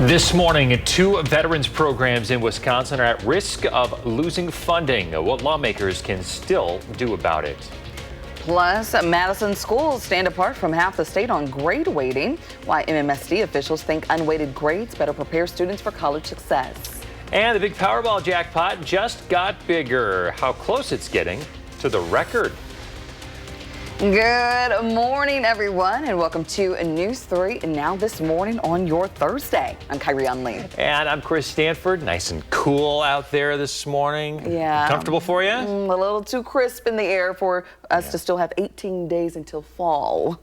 This morning, two veterans programs in Wisconsin are at risk of losing funding. What lawmakers can still do about it. Plus, Madison schools stand apart from half the state on grade weighting. Why MMSD officials think unweighted grades better prepare students for college success. And the big Powerball jackpot just got bigger. How close it's getting to the record. Good morning, everyone, and welcome to News 3 Now This Morning on your Thursday. I'm Kyrie Lee. And I'm Chris Stanford. Nice and cool out there this morning. Yeah. Comfortable for you? A little too crisp in the air for us to still have 18 days until fall.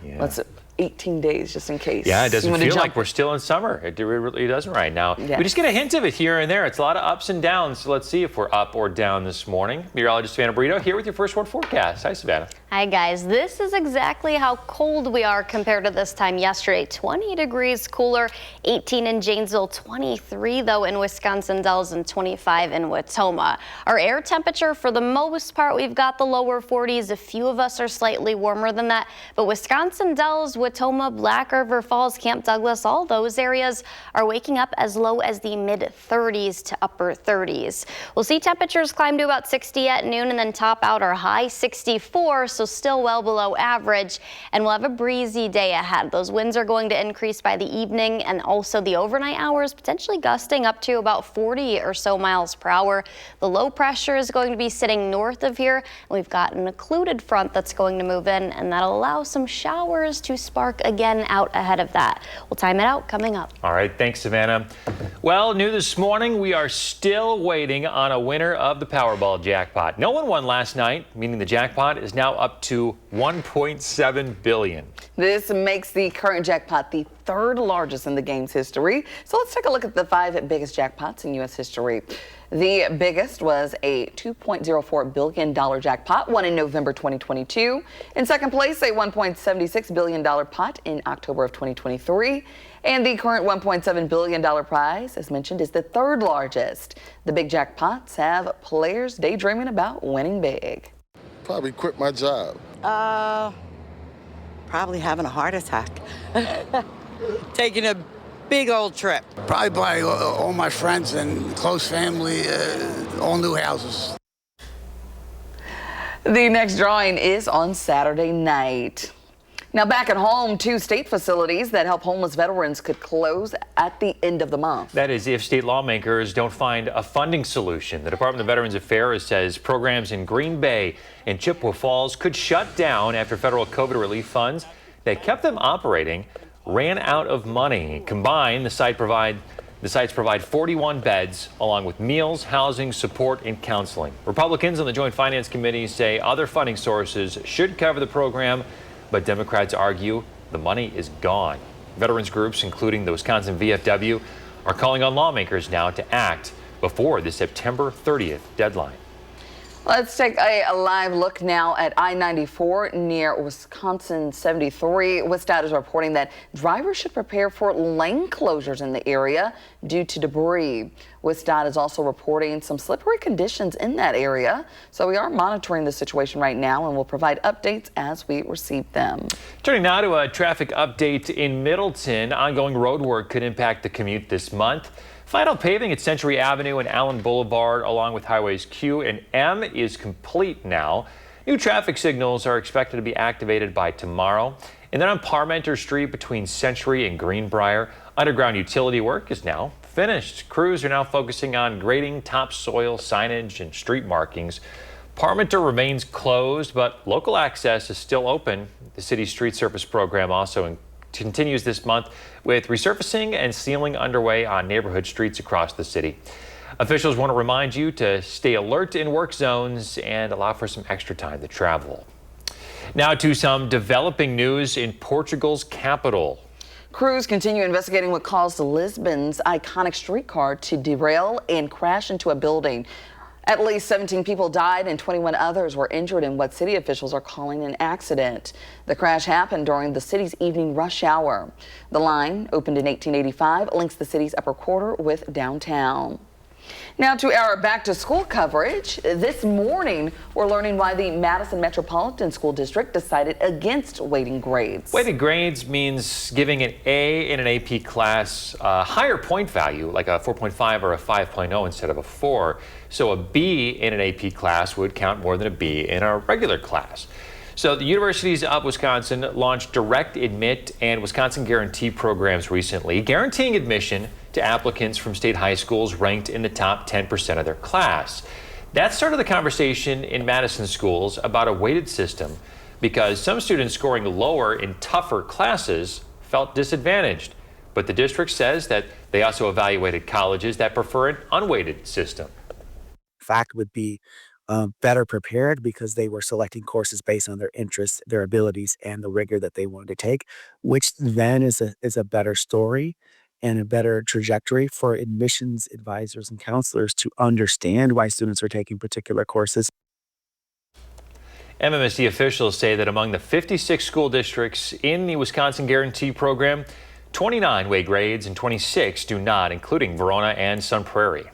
Yeah. Let's 18 days just in case. Yeah, it doesn't feel like we're still in summer. It really doesn't right now. Yes. We just get a hint of it here and there. It's a lot of ups and downs. So let's see if we're up or down this morning. Meteorologist Savannah Burrito here with your first word forecast. Hi, Savannah. Hi, guys. This is exactly how cold we are compared to this time yesterday. 20 degrees cooler, 18 in Janesville, 23 though in Wisconsin Dells, and 25 in Watoma. Our air temperature, for the most part, we've got the lower 40s. A few of us are slightly warmer than that, but Wisconsin Dells, Watoma, Black River Falls, Camp Douglas, all those areas are waking up as low as the mid 30s to upper 30s. We'll see temperatures climb to about 60 at noon and then top out our high 64, so still well below average, and we'll have a breezy day ahead. Those winds are going to increase by the evening and also the overnight hours, potentially gusting up to about 40 or so miles per hour. The low pressure is going to be sitting north of here, and we've got an occluded front that's going to move in, and that'll allow some showers to spark again out ahead of that. We'll time it out coming up. All right, thanks, Savannah. Well, new this morning, we are still waiting on a winner of the Powerball jackpot. No one won last night, meaning the jackpot is now up to $1.7 billion. This makes the current jackpot the third largest in the game's history. So let's take a look at the 5 biggest jackpots in U.S. history. The biggest was a $2.04 billion jackpot, won in November 2022. In second place, a $1.76 billion pot in October of 2023. And the current $1.7 billion prize, as mentioned, is the third largest. The big jackpots have players daydreaming about winning big. Probably quit my job. Probably having a heart attack. Taking a big old trip. Probably buy all my friends and close family all new houses. The next drawing is on Saturday night. Now, back at home, 2 state facilities that help homeless veterans could close at the end of the month. That is if state lawmakers don't find a funding solution. The Department of Veterans Affairs says programs in Green Bay and Chippewa Falls could shut down after federal COVID relief funds that kept them operating ran out of money. Combined, the sites provide 41 beds along with meals, housing, support, and counseling. Republicans on the Joint Finance Committee say other funding sources should cover the program, but Democrats argue the money is gone. Veterans groups, including the Wisconsin VFW, are calling on lawmakers now to act before the September 30th deadline. Let's take a live look now at I-94 near Wisconsin 73. WISC-TV is reporting that drivers should prepare for lane closures in the area due to debris. WISC-TV is also reporting some slippery conditions in that area. So we are monitoring the situation right now and will provide updates as we receive them. Turning now to a traffic update in Middleton. Ongoing road work could impact the commute this month. Final paving at Century Avenue and Allen Boulevard, along with highways Q and M, is complete now. New traffic signals are expected to be activated by tomorrow. And then on Parmenter Street between Century and Greenbrier, underground utility work is now finished. Crews are now focusing on grading topsoil, signage, and street markings. Parmenter remains closed, but local access is still open. The city's street surface program also continues this month with resurfacing and sealing underway on neighborhood streets across the city. Officials want to remind you to stay alert in work zones and allow for some extra time to travel. Now to some developing news in Portugal's capital. Crews continue investigating what caused Lisbon's iconic streetcar to derail and crash into a building. At least 17 people died and 21 others were injured in what city officials are calling an accident. The crash happened during the city's evening rush hour. The line, opened in 1885, links the city's upper quarter with downtown. Now to our back to school coverage. This morning, we're learning why the Madison Metropolitan School District decided against weighting grades. Weighted grades means giving an A in an AP class a higher point value, like a 4.5 or a 5.0 instead of a 4. So a B in an AP class would count more than a B in a regular class. So the universities of Wisconsin launched Direct Admit and Wisconsin Guarantee programs recently, guaranteeing admission to applicants from state high schools ranked in the top 10% of their class. That started the conversation in Madison schools about a weighted system because some students scoring lower in tougher classes felt disadvantaged. But the district says that they also evaluated colleges that prefer an unweighted system. Fact would be better prepared because they were selecting courses based on their interests, their abilities, and the rigor that they wanted to take, which then is a better story and a better trajectory for admissions advisors and counselors to understand why students are taking particular courses. MMSD officials say that among the 56 school districts in the Wisconsin Guarantee Program, 29 weigh grades and 26 do not, including Verona and Sun Prairie.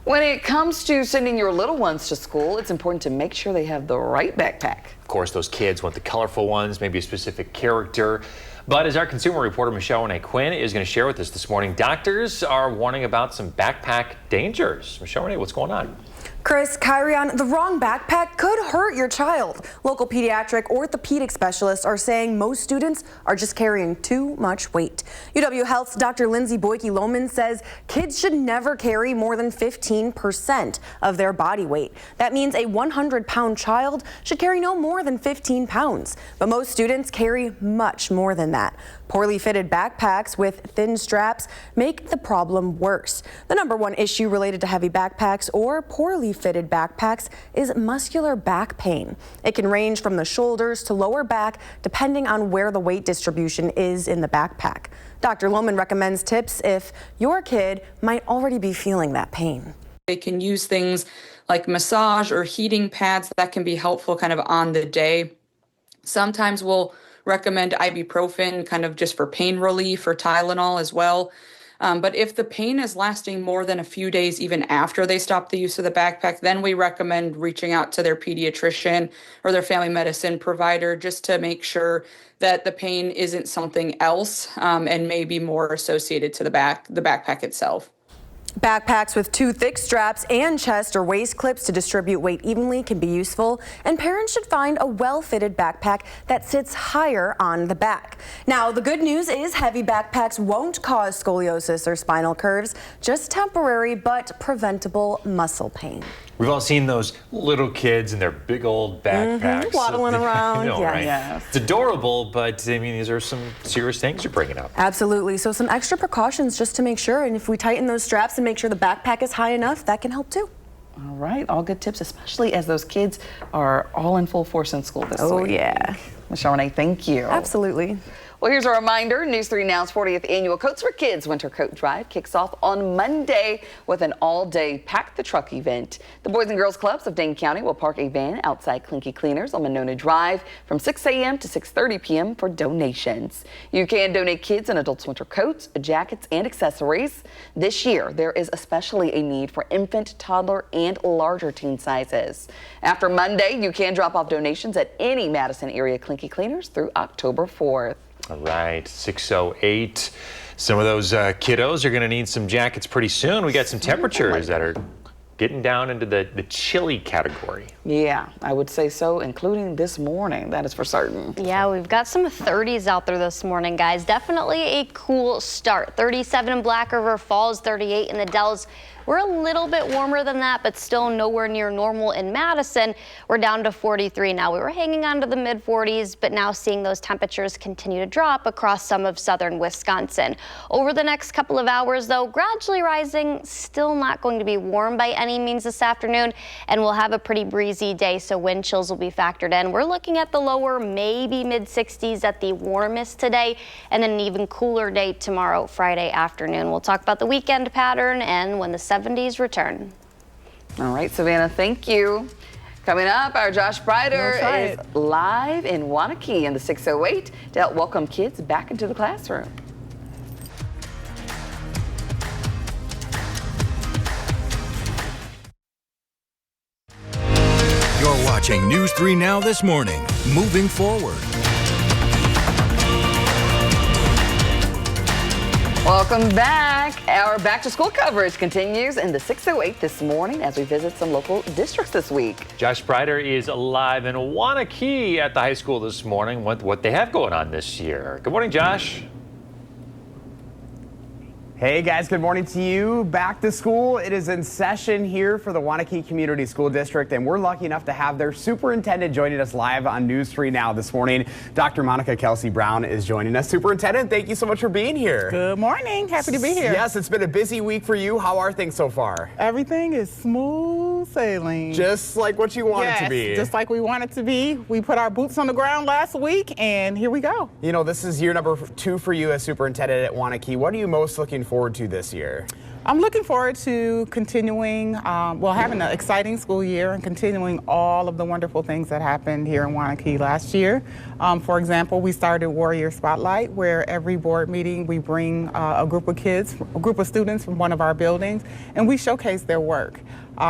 When it comes to sending your little ones to school, it's important to make sure they have the right backpack. Of course, those kids want the colorful ones, maybe a specific character. But as our consumer reporter Michelle Renee Quinn is going to share with us this morning, doctors are warning about some backpack dangers. Michelle Renee, what's going on? Chris, Kyrion, the wrong backpack could hurt your child. Local pediatric orthopedic specialists are saying most students are just carrying too much weight. UW Health's Dr. Lindsay Boyke-Lohman says kids should never carry more than 15% of their body weight. That means a 100-pound child should carry no more than 15 pounds. But most students carry much more than that. Poorly fitted backpacks with thin straps make the problem worse. The number one issue related to heavy backpacks or poorly fitted backpacks is muscular back pain. It can range from the shoulders to lower back depending on where the weight distribution is in the backpack. Dr. Lohman recommends tips if your kid might already be feeling that pain. They can use things like massage or heating pads that can be helpful kind of on the day. Sometimes we'll recommend ibuprofen kind of just for pain relief or Tylenol as well. But if the pain is lasting more than a few days, even after they stop the use of the backpack, then we recommend reaching out to their pediatrician or their family medicine provider just to make sure that the pain isn't something else and may be more associated to the backpack itself. Backpacks with too thick straps and chest or waist clips to distribute weight evenly can be useful, and parents should find a well-fitted backpack that sits higher on the back. Now, the good news is heavy backpacks won't cause scoliosis or spinal curves, just temporary but preventable muscle pain. We've all seen those little kids in their big old backpacks. Waddling around. I know, yeah. right? Yes. It's adorable, but I mean, these are some serious things you're bringing up. Absolutely. So some extra precautions just to make sure. And if we tighten those straps and make sure the backpack is high enough, that can help too. All right, all good tips, especially as those kids are all in full force in school this week. Oh, yeah. Michelle Renee, thank you. Absolutely. Well, here's a reminder. News 3 Now's 40th annual Coats for Kids Winter Coat Drive kicks off on Monday with an all-day Pack the Truck event. The Boys and Girls Clubs of Dane County will park a van outside Clinky Cleaners on Monona Drive from 6 a.m. to 6:30 p.m. for donations. You can donate kids and adults winter coats, jackets, and accessories. This year, there is especially a need for infant, toddler, and larger teen sizes. After Monday, you can drop off donations at any Madison area Clinky Cleaners through October 4th. All right, 6:08. Some of those kiddos are going to need some jackets pretty soon. We got some temperatures that are getting down into the chilly category. Yeah, I would say so, including this morning. That is for certain. Yeah, we've got some 30s out there this morning, guys. Definitely a cool start. 37 in Black River Falls, 38 in the Dells. We're a little bit warmer than that, but still nowhere near normal in Madison. We're down to 43 now. We were hanging on to the mid 40s, but now seeing those temperatures continue to drop across some of southern Wisconsin. Over the next couple of hours, though, gradually rising, still not going to be warm by any means this afternoon, and we'll have a pretty breezy day, so wind chills will be factored in. We're looking at the lower, maybe mid 60s at the warmest today, and then an even cooler day tomorrow, Friday afternoon. We'll talk about the weekend pattern and when the 70s return. All right, Savannah, thank you. Coming up, our Josh Breider is live in Waunakee in the 608 to help welcome kids back into the classroom. watching News 3 Now this morning. Moving forward. Welcome back. Our back to school coverage continues in the 608 this morning as we visit some local districts this week. Josh Sprider is live in Wanakee at the high school this morning. What they have going on this year. Good morning, Josh. Hey guys, good morning to you. Back to school. It is in session here for the Wanakee Community School District, and we're lucky enough to have their superintendent joining us live on News 3 Now this morning. Dr. Monica Kelsey Brown is joining us. Superintendent, thank you so much for being here. Good morning. Happy to be here. Yes, it's been a busy week for you. How are things so far? Everything is smooth sailing. Just like what you want it to be. Just like we want it to be. We put our boots on the ground last week, and here we go. You know, this is year number 2 for you as superintendent at Wanakee. What are you most looking forward to this year? I'm looking forward to continuing, having an exciting school year and continuing all of the wonderful things that happened here in Wanakee last year. For example, we started Warrior Spotlight, where every board meeting we bring a group of students from one of our buildings, and we showcase their work.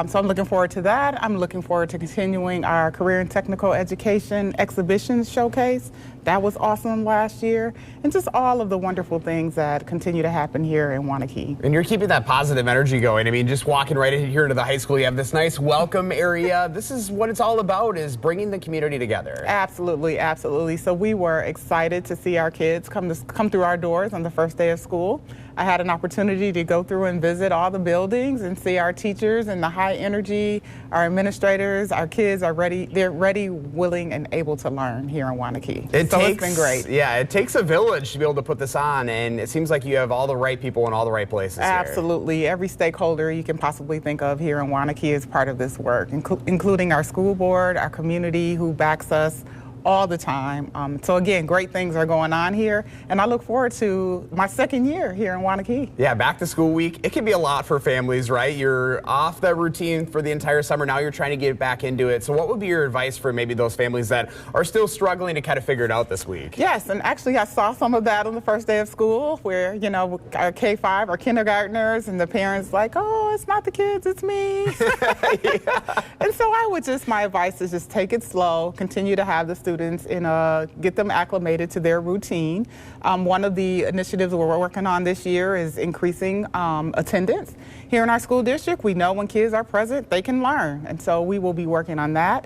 So I'm looking forward to that. I'm looking forward to continuing our career and technical education exhibition showcase. That was awesome last year. And just all of the wonderful things that continue to happen here in Wanakee. And you're keeping that positive energy going. I mean, just walking right in here into the high school, you have this nice welcome area. This is what it's all about, is bringing the community together. Absolutely, absolutely. So we were excited to see our kids come through our doors on the first day of school. I had an opportunity to go through and visit all the buildings and see our teachers and the high energy, our administrators, our kids are ready. They're ready, willing, and able to learn here in Wanakee. It's been great. Yeah, it takes a village to be able to put this on, and it seems like you have all the right people in all the right places here. Absolutely. Every stakeholder you can possibly think of here in Wanakee is part of this work, including our school board, our community who backs us all the time. So again, great things are going on here, and I look forward to my second year here in Wanakee. Yeah, back to school week, it can be a lot for families, right? You're off that routine for the entire summer, now you're trying to get back into it. So what would be your advice for maybe those families that are still struggling to kind of figure it out this week? Yes, and actually I saw some of that on the first day of school where, you know, our K-5, our kindergartners, and the parents like, oh, it's not the kids, it's me. Yeah. And so my advice is just take it slow, continue to have the students get them acclimated to their routine. One of the initiatives we're working on this year is increasing attendance. Here in our school district, we know when kids are present, they can learn. And so we will be working on that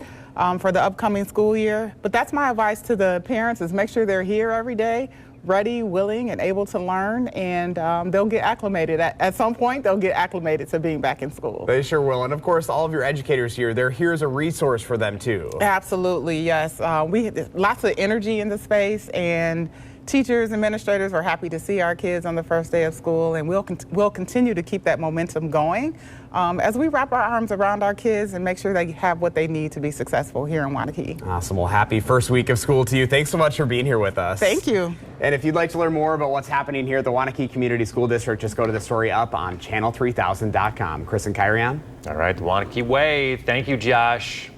for the upcoming school year. But that's my advice to the parents, is make sure they're here every day, ready, willing, and able to learn, and they'll get acclimated. At some point, they'll get acclimated to being back in school. They sure will. And of course, all of your educators here, they're here as a resource for them too. Absolutely, yes. We have lots of energy in the space, and teachers, administrators are happy to see our kids on the first day of school, and we'll continue to keep that momentum going as we wrap our arms around our kids and make sure they have what they need to be successful here in Wanakee. Awesome. Well, happy first week of school to you. Thanks so much for being here with us. Thank you. And if you'd like to learn more about what's happening here at the Wanakee Community School District, just go to the story up on channel3000.com. Chris and Kyrian. All right, the Wanakee Way. Thank you, Josh.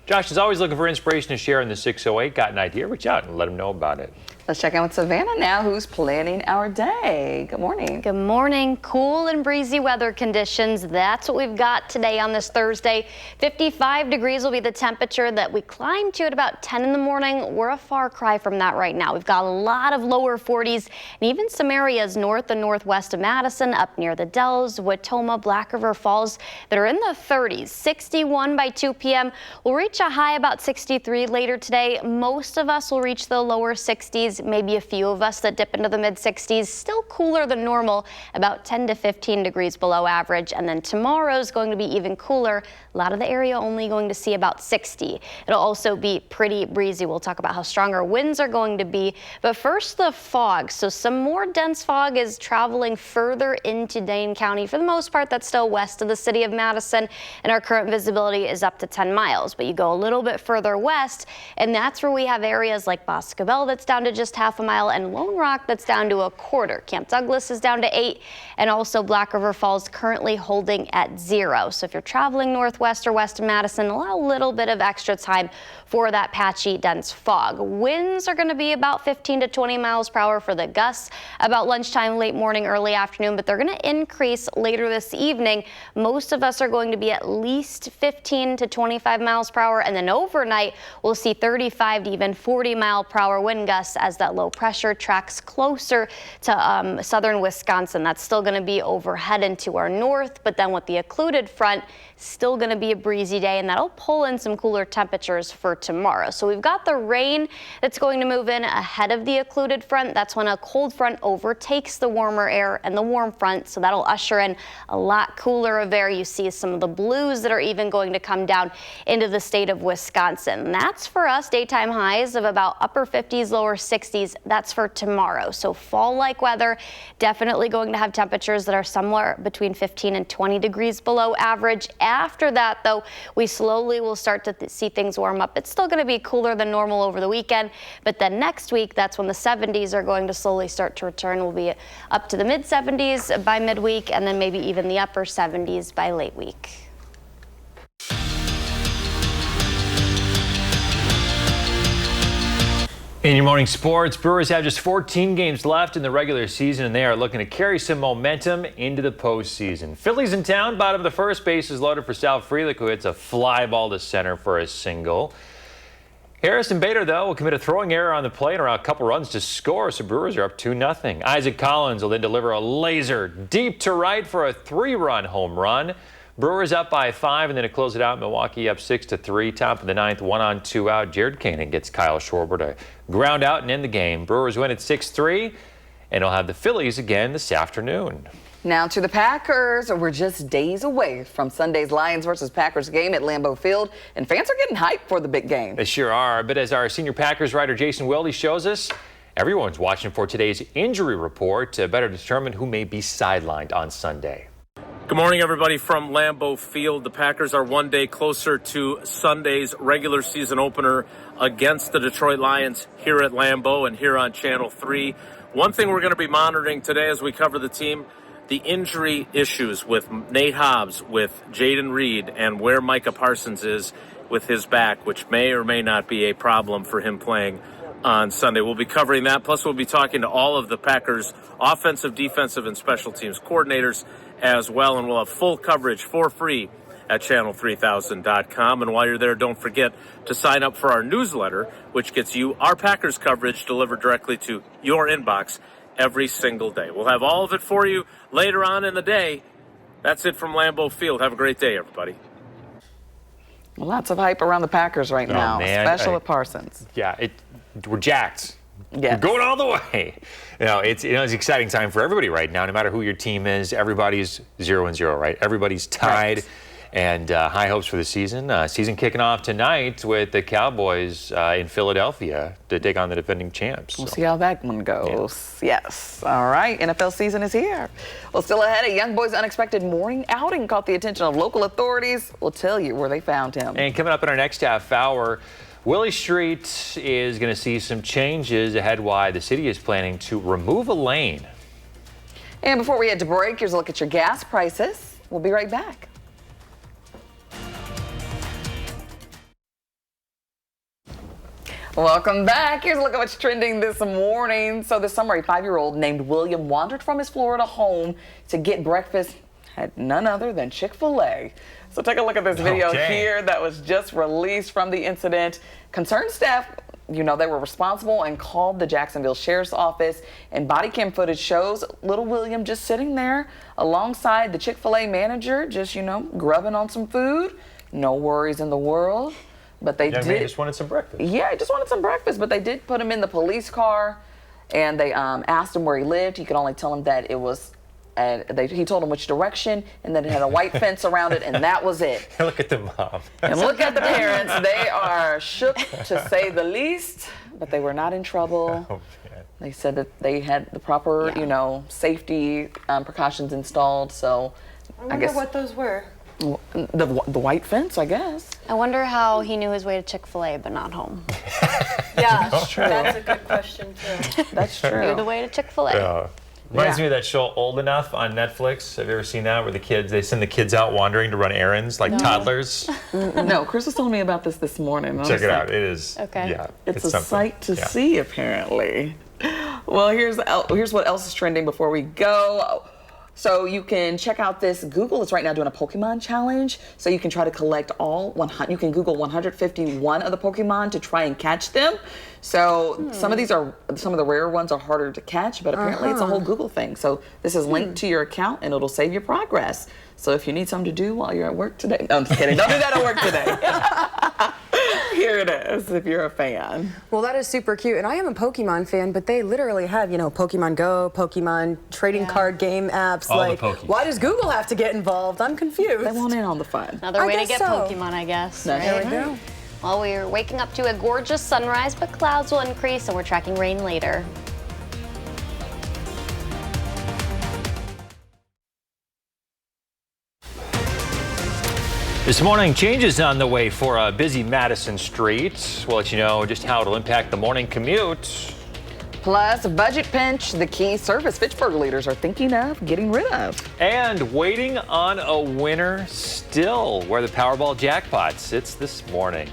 Josh is always looking for inspiration to share in the 608. Got an idea? Reach out and let him know about it. Let's check in with Savannah now, who's planning our day. Good morning. Good morning. Cool and breezy weather conditions. That's what we've got today on this Thursday. 55 degrees will be the temperature that we climb to at about 10 in the morning. We're a far cry from that right now. We've got a lot of lower 40s and even some areas north and northwest of Madison, up near the Dells, Watoma, Black River Falls that are in the 30s. 61 by 2 p.m. We'll reach a high about 63 later today. Most of us will reach the lower 60s. Maybe a few of us that dip into the mid 60s, still cooler than normal, about 10 to 15 degrees below average. And then tomorrow's going to be even cooler. A lot of the area only going to see about 60. It'll also be pretty breezy. We'll talk about how strong our winds are going to be. But first, the fog. So some more dense fog is traveling further into Dane County. For the most part, that's still west of the city of Madison, and our current visibility is up to 10 miles. But you go a little bit further west, and that's where we have areas like Boscobel that's down to just just half a mile, and Lone Rock, that's down to 1/4. Camp Douglas is down to 8, and also Black River Falls currently holding at 0. So if you're traveling northwest or west of Madison, allow a little bit of extra time for that patchy, dense fog. Winds are going to be about 15 to 20 miles per hour for the gusts about lunchtime, late morning, early afternoon, but they're going to increase later this evening. Most of us are going to be at least 15 to 25 miles per hour, and then overnight we'll see 35 to even 40 mile per hour wind gusts as that low pressure tracks closer to southern Wisconsin. That's still going to be overhead and to our north, but then with the occluded front, still going to be a breezy day, and that'll pull in some cooler temperatures for tomorrow. So we've got the rain that's going to move in ahead of the occluded front. That's when a cold front overtakes the warmer air and the warm front, so that'll usher in a lot cooler of air. You see some of the blues that are even going to come down into the state of Wisconsin. And that's for us, daytime highs of about upper 50s, lower 60s. That's for tomorrow. So fall-like weather, definitely going to have temperatures that are somewhere between 15 and 20 degrees below average. After that, though, we slowly will start to see things warm up. It's still going to be cooler than normal over the weekend, but then next week, that's when the 70s are going to slowly start to return. We'll be up to the mid 70s by midweek, and then maybe even the upper 70s by late week. In your morning sports, Brewers have just 14 games left in the regular season, and they are looking to carry some momentum into the postseason. Phillies in town, bottom of the first, base is loaded for Sal Frelick, who hits a fly ball to center for a single. Harrison Bader, though, will commit a throwing error on the plate and allow a couple runs to score, so Brewers are up 2-0. Isaac Collins will then deliver a laser deep to right for a 3-run home run. Brewers up by 5, and then to close it out, Milwaukee up 6-3. Top of the 9th, 1 on 2 out. Jared Kanen gets Kyle Schwarber to ground out and end the game. Brewers win at 6-3, and they'll have the Phillies again this afternoon. Now to the Packers. We're just days away from Sunday's Lions versus Packers game at Lambeau Field, and fans are getting hyped for the big game. They sure are, but as our senior Packers writer Jason Wilde shows us, everyone's watching for today's injury report to better determine who may be sidelined on Sunday. Good morning, everybody from Lambeau Field. The Packers are one day closer to Sunday's regular season opener against the Detroit Lions here at Lambeau and here on Channel 3. One thing we're going to be monitoring today as we cover the team, the injury issues with Nate Hobbs, with Jaden Reed, and where Micah Parsons is with his back, which may or may not be a problem for him playing on Sunday. We'll be covering that. Plus, we'll be talking to all of the Packers' offensive, defensive, and special teams coordinators as well, and we'll have full coverage for free at channel3000.com. And while you're there, don't forget to sign up for our newsletter, which gets you our Packers coverage delivered directly to your inbox every single day. We'll have all of it for you later on in the day. That's it from Lambeau Field. Have a great day, everybody. Well, lots of hype around the Packers right now, especially with Parsons. Yeah, we're jacked. Yes. We're going all the way. It's an exciting time for everybody right now. No matter who your team is, everybody's 0-0, right? Everybody's tied, right. And high hopes for the season. Season kicking off tonight with the Cowboys in Philadelphia to take on the defending champs. We'll see how that one goes. Yeah. Yes. All right. NFL season is here. Well, still ahead, a young boy's unexpected morning outing caught the attention of local authorities. We'll tell you where they found him. And coming up in our next half hour, Willie Street is going to see some changes ahead why the city is planning to remove a lane. And before we head to break, here's a look at your gas prices. We'll be right back. Welcome back. Here's a look at what's trending this morning. So this summer, a 5-year-old named William wandered from his Florida home to get breakfast at none other than Chick-fil-A. So take a look at this video here that was just released from the incident. Concerned staff, they were responsible and called the Jacksonville Sheriff's Office, and body cam footage shows little William just sitting there alongside the Chick-fil-A manager, just, grubbing on some food. No worries in the world. But they did. Man just wanted some breakfast. Yeah, he just wanted some breakfast, but they did put him in the police car, and they asked him where he lived. He could only tell them that it was. He told them which direction, and then it had a white fence around it, and that was it. Look at the mom. And look at the parents. They are shook, to say the least, but they were not in trouble. Oh, man. They said that they had the proper, safety precautions installed. So I wonder what those were. The white fence, I guess. I wonder how he knew his way to Chick-fil-A but not home. Yeah, that's a good question too. That's true. Knew the way to Chick-fil-A. Yeah. Reminds me of that show Old Enough on Netflix. Have you ever seen that, where they send the kids out wandering to run errands like toddlers? No, Chris was telling me about this morning. Check it out. It is. Okay. Yeah. It's a something. sight to Yeah. see, apparently. Well, here's what else is trending before we go. So you can check out this. Google is right now doing a Pokemon challenge. So you can try to collect all 100. You can Google 151 of the Pokemon to try and catch them. So some of the rare ones are harder to catch, but apparently it's a whole Google thing. So this is linked to your account and it'll save your progress. So if you need something to do while you're at work today, no, I'm just kidding. Don't do that at work today. Here it is, if you're a fan. Well, that is super cute. And I am a Pokemon fan, but they literally have, Pokemon Go, Pokemon trading card game apps. All the Pokies. Why does Google have to get involved? I'm confused. They want in on the fun. Another way to guess get so. Pokemon, I guess. There we go. Well, we're waking up to a gorgeous sunrise, but clouds will increase, and we're tracking rain later. This morning, changes on the way for a busy Madison street. We'll let you know just how it'll impact the morning commute. Plus, a budget pinch, the key service Fitchburg leaders are thinking of getting rid of. And waiting on a winner still, where the Powerball jackpot sits this morning.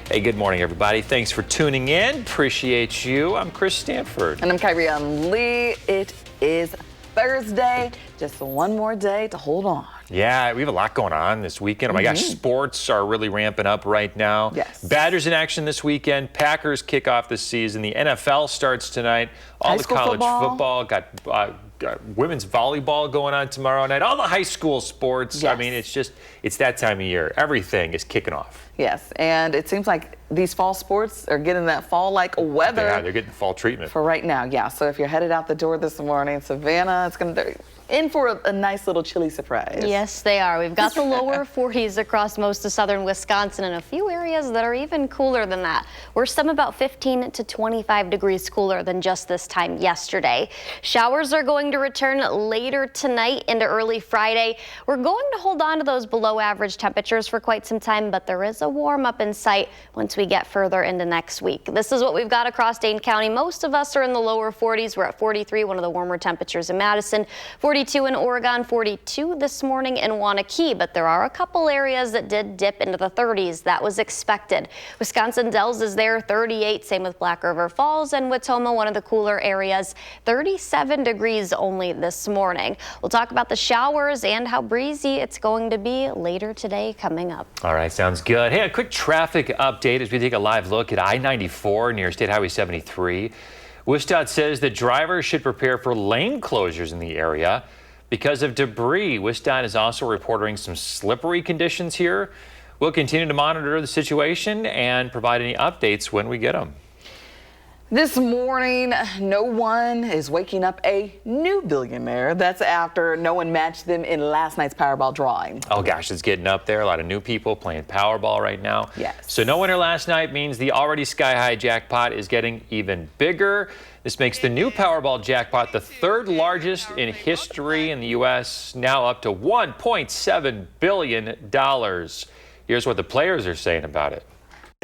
Hey, good morning, everybody. Thanks for tuning in. Appreciate you. I'm Chris Stanford. And I'm Kyrie Lee. It is Thursday. Just one more day to hold on. Yeah, we have a lot going on this weekend. Oh my gosh, sports are really ramping up right now. Yes. Badgers in action this weekend. Packers kick off the season. The NFL starts tonight. All High the school college football. got women's volleyball going on tomorrow night. All the high school sports. Yes. I mean, it's that time of year. Everything is kicking off. Yes, and it seems like these fall sports are getting that fall-like weather. Yeah, they're getting fall treatment. For right now, yeah. So if you're headed out the door this morning, Savannah, they're in for a nice little chilly surprise. Yes, they are. We've got the lower 40s across most of southern Wisconsin and a few areas that are even cooler than that. We're some about 15 to 25 degrees cooler than just this time yesterday. Showers are going to return later tonight into early Friday. We're going to hold on to those below average temperatures for quite some time, but there is a warm up in sight once we get further into next week. This is what we've got across Dane County. Most of us are in the lower 40s. We're at 43, one of the warmer temperatures in Madison, 42 in Oregon, 42 this morning in Wanakee, but there are a couple areas that did dip into the 30s. That was expected. Wisconsin Dells is there, 38, same with Black River Falls, and Watoma, one of the cooler areas, 37 degrees only this morning. We'll talk about the showers and how breezy it's going to be later today coming up. All right, sounds good. Hey, a quick traffic update as we take a live look at I-94 near State Highway 73. WISC says that drivers should prepare for lane closures in the area because of debris. WISC is also reporting some slippery conditions here. We'll continue to monitor the situation and provide any updates when we get them. This morning, no one is waking up a new billionaire. That's after no one matched them in last night's Powerball drawing. Oh gosh, it's getting up there. A lot of new people playing Powerball right now. Yes. So no winner last night means the already sky-high jackpot is getting even bigger. This makes the new Powerball jackpot the third largest in history in the U.S., now up to $1.7 billion. Here's what the players are saying about it.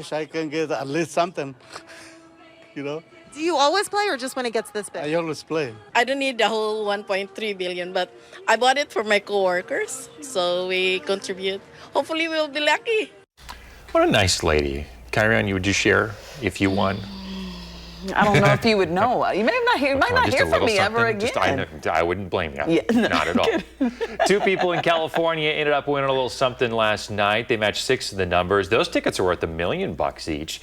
I can get at least something. Do you always play or just when it gets this big? I always play. I don't need the whole 1.3 billion, but I bought it for my coworkers, so we contribute. Hopefully we'll be lucky. What a nice lady. Kyrie, would you share if you won? I don't know if you would know. You might not hear from me ever again. I wouldn't blame you. Yeah, no, not at all. Two people in California ended up winning a little something last night. They matched 6 of the numbers. Those tickets are worth $1 million each.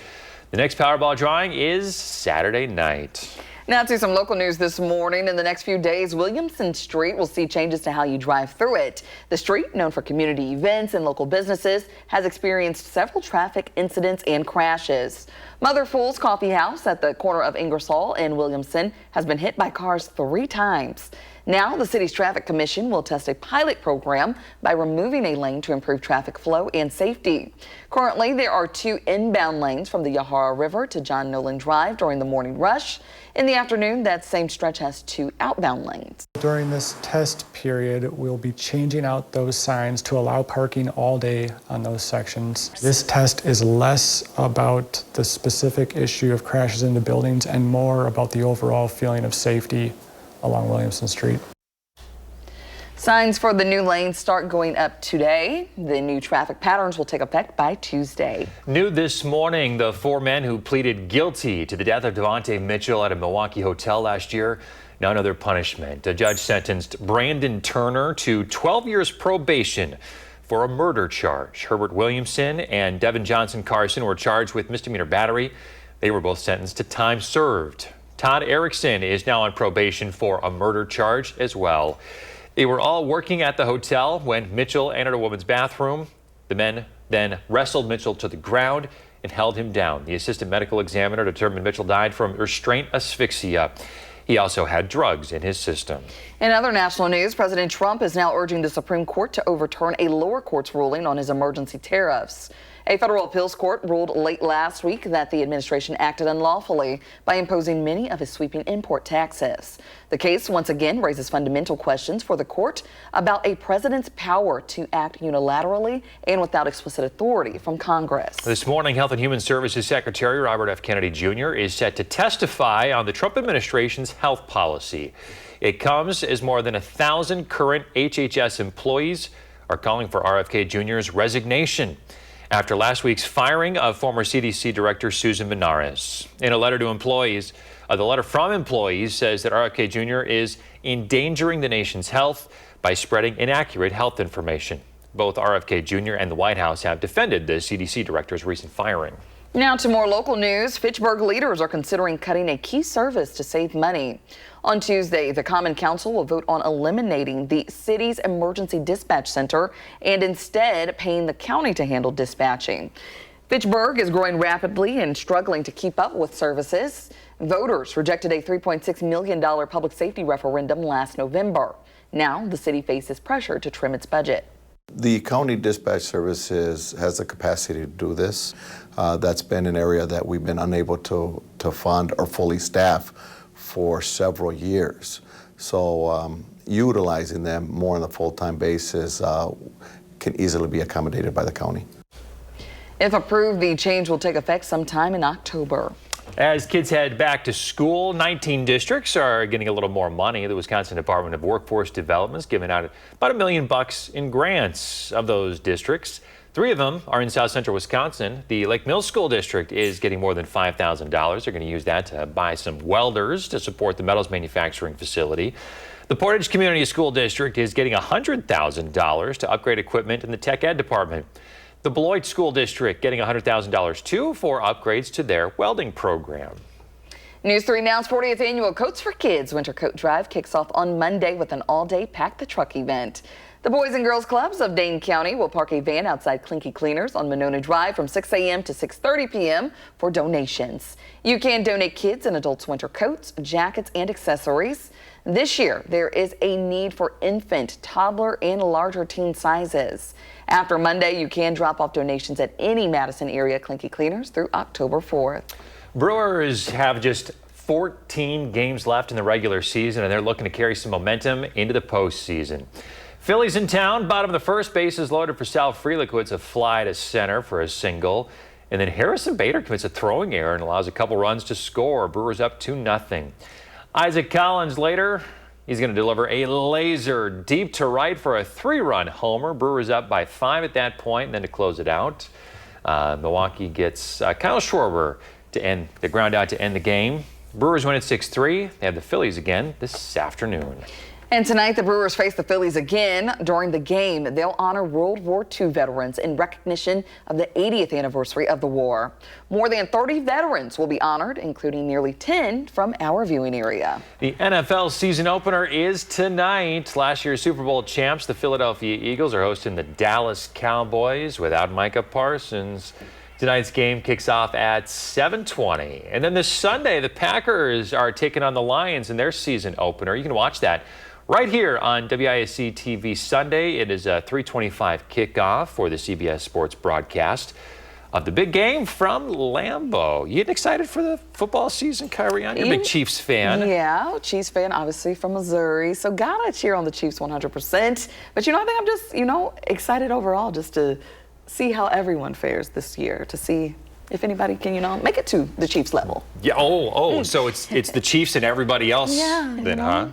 The next Powerball drawing is Saturday night. Now to some local news this morning. In the next few days, Williamson Street will see changes to how you drive through it. The street, known for community events and local businesses, has experienced several traffic incidents and crashes. Mother Fool's Coffee House at the corner of Ingersoll and Williamson has been hit by cars 3 times. Now, the city's traffic commission will test a pilot program by removing a lane to improve traffic flow and safety. Currently, there are 2 inbound lanes from the Yahara River to John Nolan Drive during the morning rush. In the the afternoon, that same stretch has 2 outbound lanes. During this test period, we'll be changing out those signs to allow parking all day on those sections. This test is less about the specific issue of crashes into buildings and more about the overall feeling of safety along Williamson Street. Signs for the new lanes start going up today. The new traffic patterns will take effect by Tuesday. New this morning, the 4 men who pleaded guilty to the death of Devontae Mitchell at a Milwaukee hotel last year now know their punishment. A judge sentenced Brandon Turner to 12 years probation for a murder charge. Herbert Williamson and Devin Johnson Carson were charged with misdemeanor battery. They were both sentenced to time served. Todd Erickson is now on probation for a murder charge as well. They were all working at the hotel when Mitchell entered a woman's bathroom. The men then wrestled Mitchell to the ground and held him down. The assistant medical examiner determined Mitchell died from restraint asphyxia. He also had drugs in his system. In other national news, President Trump is now urging the Supreme Court to overturn a lower court's ruling on his emergency tariffs. A federal appeals court ruled late last week that the administration acted unlawfully by imposing many of his sweeping import taxes. The case once again raises fundamental questions for the court about a president's power to act unilaterally and without explicit authority from Congress. This morning, Health and Human Services Secretary Robert F. Kennedy Jr. is set to testify on the Trump administration's health policy. It comes as more than 1,000 current HHS employees are calling for RFK Jr.'s resignation after last week's firing of former CDC Director Susan Benares. In a letter to employees, the letter from employees says that RFK Jr. is endangering the nation's health by spreading inaccurate health information. Both RFK Jr. and the White House have defended the CDC director's recent firing. Now to more local news. Fitchburg leaders are considering cutting a key service to save money. On Tuesday, the Common Council will vote on eliminating the city's emergency dispatch center and instead paying the county to handle dispatching. Fitchburg is growing rapidly and struggling to keep up with services. Voters rejected a $3.6 million public safety referendum last November. Now the city faces pressure to trim its budget. The county dispatch services has the capacity to do this. That's been an area that we've been unable to fund or fully staff for several years. So utilizing them more on a full-time basis can easily be accommodated by the county. If approved, the change will take effect sometime in October. As kids head back to school, 19 districts are getting a little more money. The Wisconsin Department of Workforce Development is giving out about $1 million in grants. Of those districts, 3 of them are in south central Wisconsin. The Lake Mills School District is getting more than $5,000. They're going to use that to buy some welders to support the metals manufacturing facility. The Portage Community School District is getting $100,000 to upgrade equipment in the tech ed department. The Beloit School District getting $100,000 too for upgrades to their welding program. News 3 Now's 40th annual Coats for Kids Winter Coat Drive kicks off on Monday with an all-day Pack the Truck event. The Boys and Girls Clubs of Dane County will park a van outside Clinky Cleaners on Monona Drive from 6 a.m. to 6:30 p.m. for donations. You can donate kids and adults winter coats, jackets, and accessories. This year, there is a need for infant, toddler, and larger teen sizes. After Monday, you can drop off donations at any Madison area Clinky Cleaners through October 4th. Brewers have just 14 games left in the regular season, and they're looking to carry some momentum into the postseason. Phillies in town, bottom of the first, bases loaded for Sal Frelick, who hits a fly to center for a single. And then Harrison Bader commits a throwing error and allows a couple runs to score. Brewers up 2-0. Isaac Collins later, he's going to deliver a laser deep to right for a 3-run homer. Brewers up by 5 at that point, and then to close it out, Milwaukee gets Kyle Schwarber to end the ground out to end the game. Brewers win at 6-3. They have the Phillies again this afternoon. And tonight, the Brewers face the Phillies again. During the game, they'll honor World War II veterans in recognition of the 80th anniversary of the war. More than 30 veterans will be honored, including nearly 10 from our viewing area. The NFL season opener is tonight. Last year's Super Bowl champs, the Philadelphia Eagles, are hosting the Dallas Cowboys without Micah Parsons. Tonight's game kicks off at 7:20. And then this Sunday, the Packers are taking on the Lions in their season opener. You can watch that right here on WISC-TV Sunday. It is a 3:25 kickoff for the CBS Sports broadcast. of the big game from Lambeau. You getting excited for the football season, Kyrie? You're a big Chiefs fan. Yeah, Chiefs fan, obviously from Missouri. So gotta cheer on the Chiefs 100%. But I think I'm just, excited overall just to see how everyone fares this year, to see if anybody can, make it to the Chiefs level. Yeah. So it's the Chiefs and everybody else then, huh?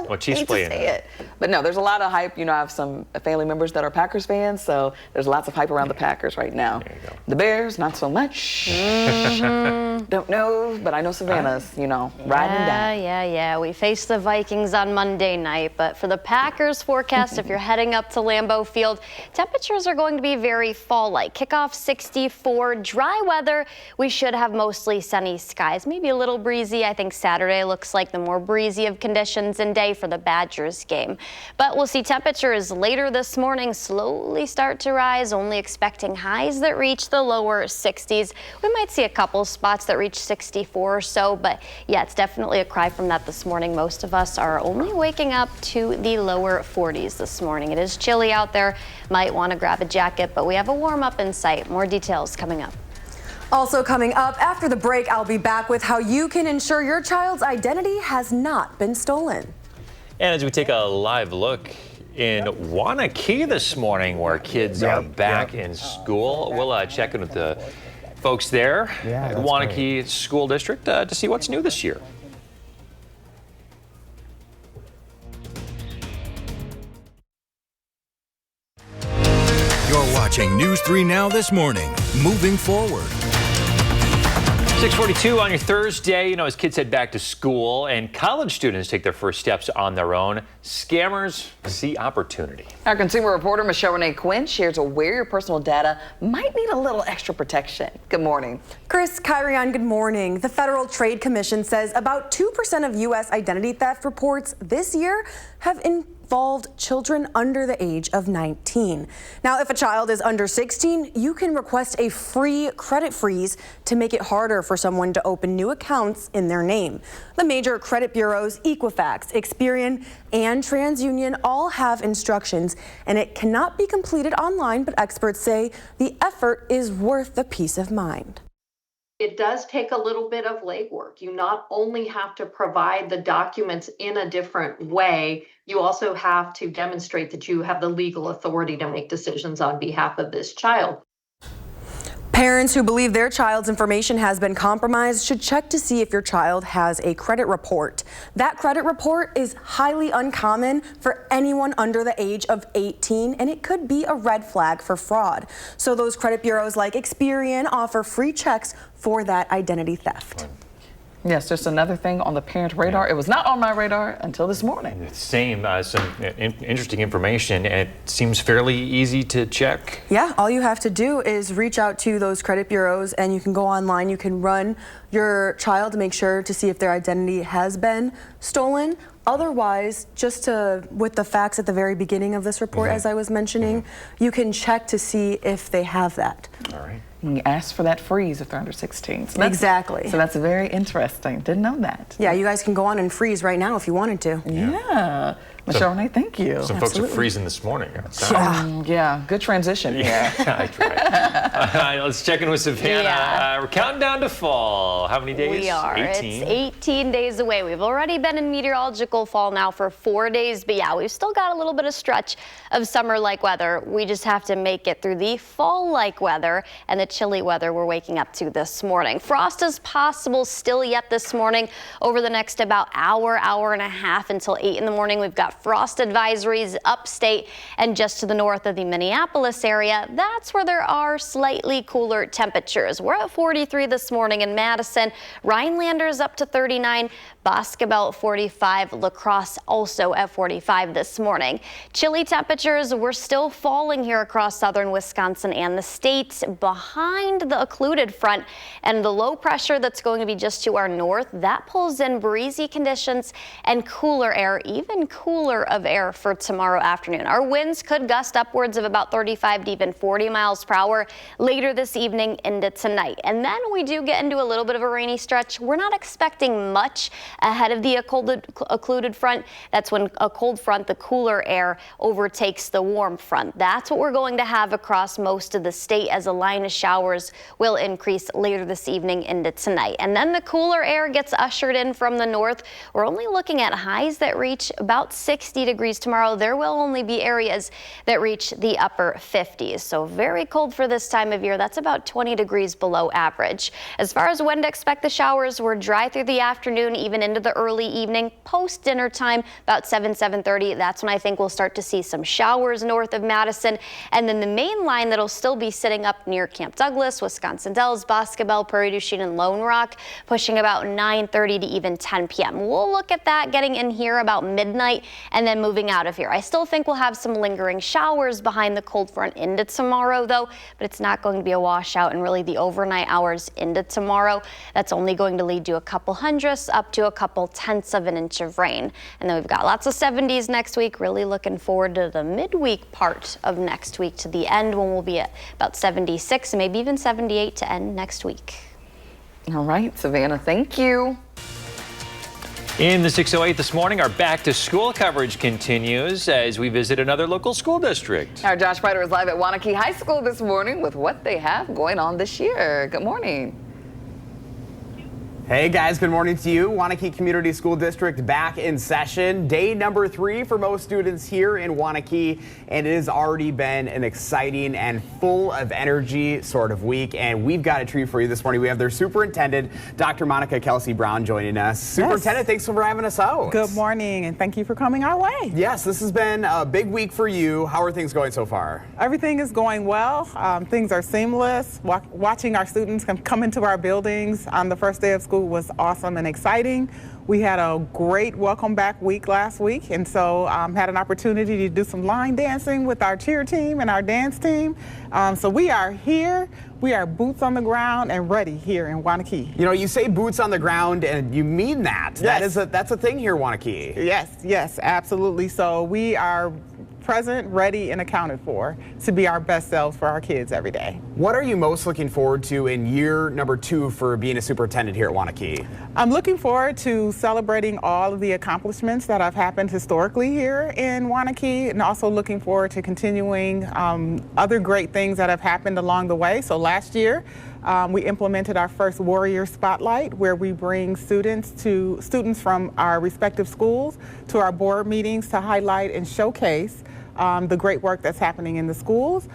What Chiefs playing? But no, there's a lot of hype. I have some family members that are Packers fans, so there's lots of hype around the Packers right now. There you go. The Bears, not so much. Don't know, but I know Savannah's, riding down. Yeah. We face the Vikings on Monday night, but for the Packers forecast, if you're heading up to Lambeau Field, temperatures are going to be very fall-like. Kickoff 64, dry weather. We should have mostly sunny skies, maybe a little breezy. I think Saturday looks like the more breezy of conditions and day for the Badgers game. But we'll see temperatures later this morning slowly start to rise, only expecting highs that reach the lower 60s. We might see a couple spots that reach 64 or so, but yeah, it's definitely a cry from that this morning. Most of us are only waking up to the lower 40s this morning. It is chilly out there. Might want to grab a jacket, but we have a warm up in sight. More details coming up. Also coming up after the break, I'll be back with how you can ensure your child's identity has not been stolen. And as we take a live look in Wanakee this morning, where kids are back in school, we'll check in with the folks there at Wanakee School District to see what's new this year. You're watching News 3 Now this morning, moving forward. 6:42 on your Thursday. As kids head back to school and college students take their first steps on their own, scammers see opportunity. Our consumer reporter, Michelle Renee Quinn, shares where your personal data might need a little extra protection. Good morning. Chris, Kyrian, good morning. The Federal Trade Commission says about 2% of U.S. identity theft reports this year have involved children under the age of 19. Now, if a child is under 16, you can request a free credit freeze to make it harder for someone to open new accounts in their name. The major credit bureaus, Equifax, Experian, and TransUnion all have instructions, and it cannot be completed online, but experts say the effort is worth the peace of mind. It does take a little bit of legwork. You not only have to provide the documents in a different way, you also have to demonstrate that you have the legal authority to make decisions on behalf of this child. Parents who believe their child's information has been compromised should check to see if your child has a credit report. That credit report is highly uncommon for anyone under the age of 18, and it could be a red flag for fraud. So those credit bureaus like Experian offer free checks for that identity theft. Yes, just another thing on the parent radar. It was not on my radar until this morning. Same, some interesting information. It seems fairly easy to check. Yeah, all you have to do is reach out to those credit bureaus, and you can go online. You can run your child to make sure to see if their identity has been stolen. Otherwise, with the facts at the very beginning of this report, as I was mentioning, you can check to see if they have that. All right. You ask for that freeze if they're under 16. So exactly. So that's very interesting. Didn't know that. Yeah, you guys can go on and freeze right now if you wanted to. Yeah. Michelle Renee, thank you. Some folks are freezing this morning. Yeah, good transition. Yeah, that's right. All right, let's check in with Savannah. Yeah. We're counting down to fall. How many days? We are. 18. It's 18 days away. We've already been in meteorological fall now for 4 days, but yeah, we've still got a little bit of stretch of summer-like weather. We just have to make it through the fall-like weather and the chilly weather we're waking up to this morning. Frost is possible still yet this morning over the next about hour and a half until 8 in the morning. We've got frost advisories upstate and just to the north of the Minneapolis area. That's where there are slightly cooler temperatures. We're at 43 this morning in Madison. Rhinelanders up to 39. Boscobel 45. La Crosse also at 45 this morning. Chilly temperatures, we're still falling here across southern Wisconsin and the state behind the occluded front, and the low pressure that's going to be just to our north, that pulls in breezy conditions and cooler air, even cooler cooler of air for tomorrow afternoon. Our winds could gust upwards of about 35 to even 40 miles per hour later this evening into tonight. And then we do get into a little bit of a rainy stretch. We're not expecting much ahead of the occluded front. That's when a cold front, the cooler air, overtakes the warm front. That's what we're going to have across most of the state as a line of showers will increase later this evening into tonight. And then the cooler air gets ushered in from the north. We're only looking at highs that reach about 60 degrees tomorrow. There will only be areas that reach the upper 50s. So very cold for this time of year. That's about 20 degrees below average. As far as when to expect the showers, we're dry through the afternoon, even into the early evening. Post dinner time, about 7:30. That's when I think we'll start to see some showers north of Madison. And then the main line that'll still be sitting up near Camp Douglas, Wisconsin Dells, Bosque Bell, Prairie du Chien, and Lone Rock, pushing about 9:30 to even 10 p.m. We'll look at that getting in here about midnight and then moving out of here. I still think we'll have some lingering showers behind the cold front into tomorrow, though, but it's not going to be a washout in really the overnight hours into tomorrow. That's only going to lead to a couple hundredths up to a couple tenths of an inch of rain. And then we've got lots of 70s next week. Really looking forward to the midweek part of next week to the end when we'll be at about 76 and maybe even 78 to end next week. All right, Savannah, thank you. In the 608 this morning, our back to school coverage continues as we visit another local school district. Our Josh Ryder is live at Waunakee High School this morning with what they have going on this year. Good morning. Hey guys, good morning to you. Waunakee Community School District back in session. Day number 3 for most students here in Waunakee, and it has already been an exciting and full of energy sort of week. And we've got a treat for you this morning. We have their superintendent, Dr. Monica Kelsey Brown, joining us. Superintendent, thanks for having us out. Good morning, and thank you for coming our way. Yes, this has been a big week for you. How are things going so far? Everything is going well. Things are seamless. Watching our students come into our buildings on the first day of school was awesome and exciting. We had a great welcome back week last week, and so had an opportunity to do some line dancing with our cheer team and our dance team. So we are here. We are boots on the ground and ready here in Waunakee. You know, you say boots on the ground, and you mean that. Yes. That's a thing here, Waunakee. Yes, absolutely. So we are present, ready, and accounted for to be our best selves for our kids every day. What are you most looking forward to in year number 2 for being a superintendent here at Waunakee? I'm looking forward to celebrating all of the accomplishments that have happened historically here in Waunakee, and also looking forward to continuing other great things that have happened along the way. So last year, we implemented our first Warrior Spotlight, where we bring students from our respective schools to our board meetings to highlight and showcase the great work that's happening in the schools.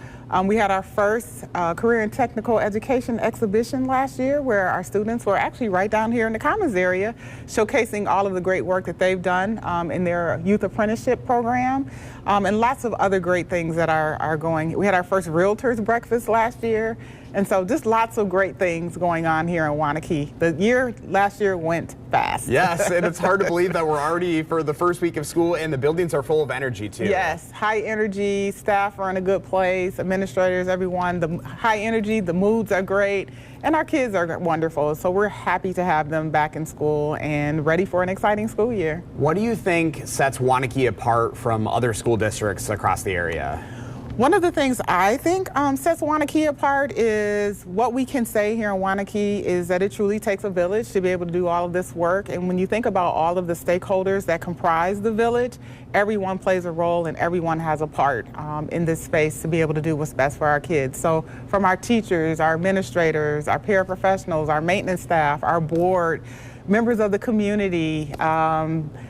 We had our first career and technical education exhibition last year, where our students were actually right down here in the Commons area, showcasing all of the great work that they've done in their youth apprenticeship program, and lots of other great things that are going. We had our first Realtors Breakfast last year, and so just lots of great things going on here in Waunakee. The last year went fast. Yes, and it's hard to believe that we're already for the first week of school, and the buildings are full of energy too. Yes, high energy, staff are in a good place, administrators, everyone, the high energy, the moods are great, and our kids are wonderful. So we're happy to have them back in school and ready for an exciting school year. What do you think sets Waunakee apart from other school districts across the area? One of the things I think sets Waunakee apart is what we can say here in Waunakee is that it truly takes a village to be able to do all of this work. And when you think about all of the stakeholders that comprise the village, everyone plays a role and everyone has a part in this space to be able to do what's best for our kids. So from our teachers, our administrators, our paraprofessionals, our maintenance staff, our board, members of the community,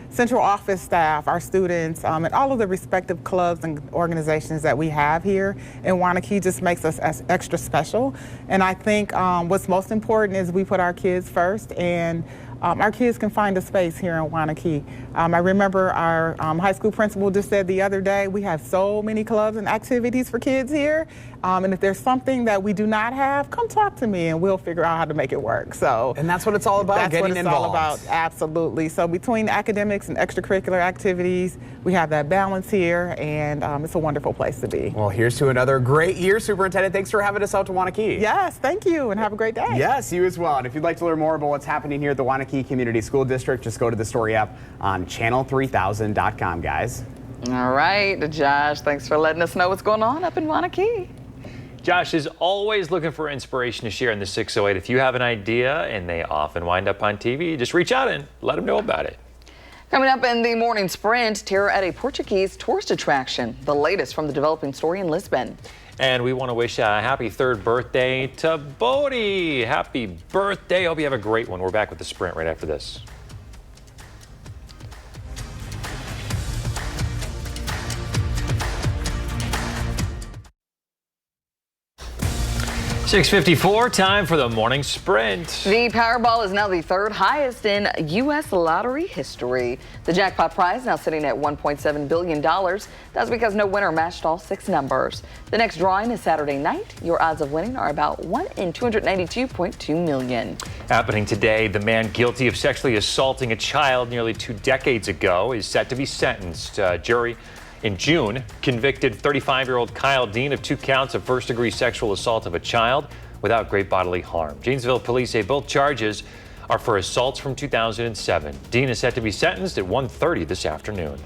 central office staff, our students, and all of the respective clubs and organizations that we have here in Waunakee just makes us extra special. And I think what's most important is we put our kids first, and our kids can find a space here in Waunakee. I remember our high school principal just said the other day, we have so many clubs and activities for kids here. And if there's something that we do not have, come talk to me and we'll figure out how to make it work. So, and that's what it's all about, that's getting what it's involved. all about, absolutely. So between academics and extracurricular activities, we have that balance here, and it's a wonderful place to be. Well, here's to another great year, Superintendent. Thanks for having us out to Waunakee. Yes, thank you, and have a great day. Yes, you as well. And if you'd like to learn more about what's happening here at the Waunakee Wanakee Community School District. Just go to the story app on channel3000.com, guys. All right, Josh, thanks for letting us know what's going on up in Wanakee. Josh is always looking for inspiration to share in the 608. If you have an idea, and they often wind up on TV, just reach out and let them know about it. Coming up in the morning sprint, terror at a Portuguese tourist attraction. The latest from the developing story in Lisbon. And we want to wish a happy 3rd birthday to Bodie. Happy birthday. Hope you have a great one. We're back with the sprint right after this. 6:54, time for the morning sprint. The Powerball is now the 3rd highest in U.S. lottery history. The jackpot prize now sitting at $1.7 billion. That's because no winner matched all 6 numbers. The next drawing is Saturday night. Your odds of winning are about 1 in 292.2 million. Happening today, the man guilty of sexually assaulting a child nearly 2 decades ago is set to be sentenced. Jury in June convicted 35-year-old Kyle Dean of 2 counts of first-degree sexual assault of a child without great bodily harm. Janesville police say both charges are for assaults from 2007. Dean is set to be sentenced at 1:30 this afternoon.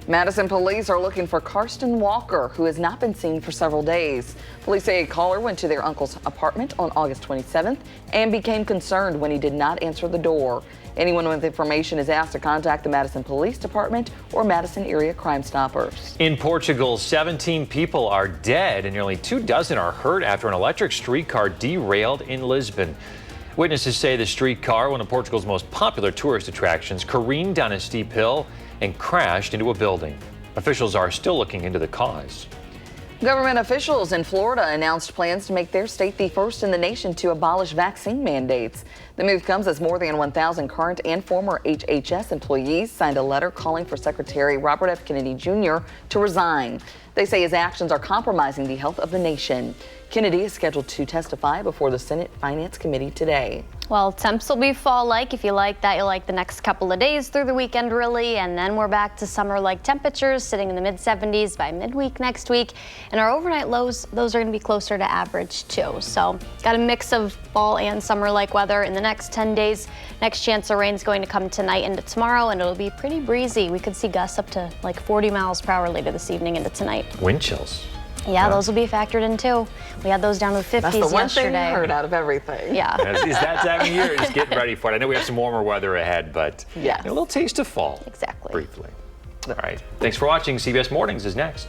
Madison police are looking for Karsten Walker, who has not been seen for several days. Police say a caller went to their uncle's apartment on August 27th and became concerned when he did not answer the door. Anyone with information is asked to contact the Madison Police Department or Madison Area Crime Stoppers. In Portugal, 17 people are dead and nearly 24 are hurt after an electric streetcar derailed in Lisbon. Witnesses say the streetcar, one of Portugal's most popular tourist attractions, careened down a steep hill and crashed into a building. Officials are still looking into the cause. Government officials in Florida announced plans to make their state the first in the nation to abolish vaccine mandates. The move comes as more than 1,000 current and former HHS employees signed a letter calling for Secretary Robert F. Kennedy Jr. to resign. They say his actions are compromising the health of the nation. Kennedy is scheduled to testify before the Senate Finance Committee today. Well, temps will be fall-like. If you like that, you'll like the next couple of days through the weekend, really. And then we're back to summer-like temperatures, sitting in the mid-70s by midweek next week. And our overnight lows, those are going to be closer to average, too. So got a mix of fall and summer-like weather in the next 10 days. Next chance of rain is going to come tonight into tomorrow, and it'll be pretty breezy. We could see gusts up to like 40 miles per hour later this evening into tonight. Wind chills. Yeah, those will be factored in, too. We had those down to the 50s yesterday. That's the one thing I heard out of everything. Yeah. It's that time of year. Just getting ready for it. I know we have some warmer weather ahead, but yes. A little taste of fall. Exactly. Briefly. All right. Thanks for watching. CBS Mornings is next.